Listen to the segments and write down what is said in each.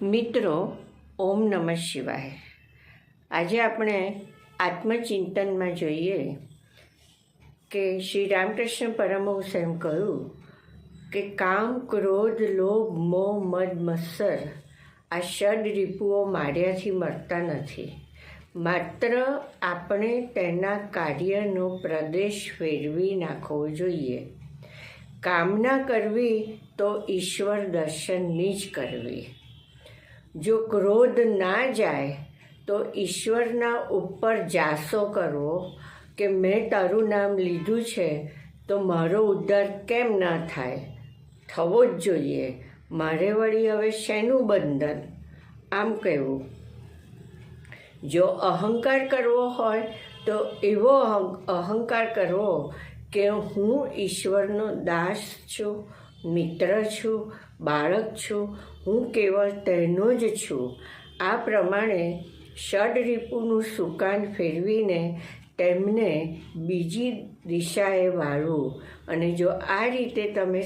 મિત્રો, ઓમ નમઃ શિવાય. આજે આપણે આત્મચિંતનમાં જોઈએ કે શ્રી રામકૃષ્ણ પરમહંસે એમ કહ્યું કે કામ, ક્રોધ, લોભ, મોહ, મદ, મત્સર આ ષડ રિપુઓ માર્યાથી મરતા નથી. માત્ર આપણે તેના કાર્યનો પ્રદેશ ફેરવી નાખવો જોઈએ. કામના કરવી તો ઈશ્વર દર્શનની જ કરવી. જો ક્રોધ ના જાય તો ઈશ્વરના ઉપર જાસો કરવો કે મેં તારું નામ લીધું છે તો મારો ઉદ્ધાર કેમ ના થાય, થવો જ જોઈએ, મારે વળી હવે શેનું બંધન, આમ કહેવું. જો અહંકાર કરવો હોય તો એવો અહંકાર કરવો કે હું ઈશ્વરનો દાસ છું, મિત્ર છું, બાળક છું, હું કેવળ તેનો જ છું. આ પ્રમાણે ષડરિપુનું સુકાન ફેરવીને તેમને બીજી દિશાએ વાળવું. અને જો આ રીતે તમે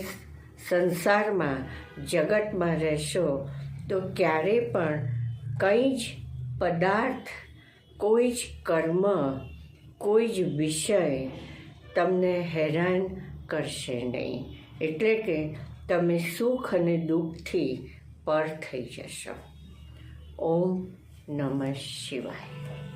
સંસારમાં, જગતમાં રહેશો તો ક્યારેય પણ કંઈ જ પદાર્થ, કોઈ જ કર્મ, કોઈ જ વિષય તમને હેરાન કરશે નહીં. એટલે કે તમે સુખ અને દુઃખથી પર થઈ જશો. ઓમ નમઃ શિવાય.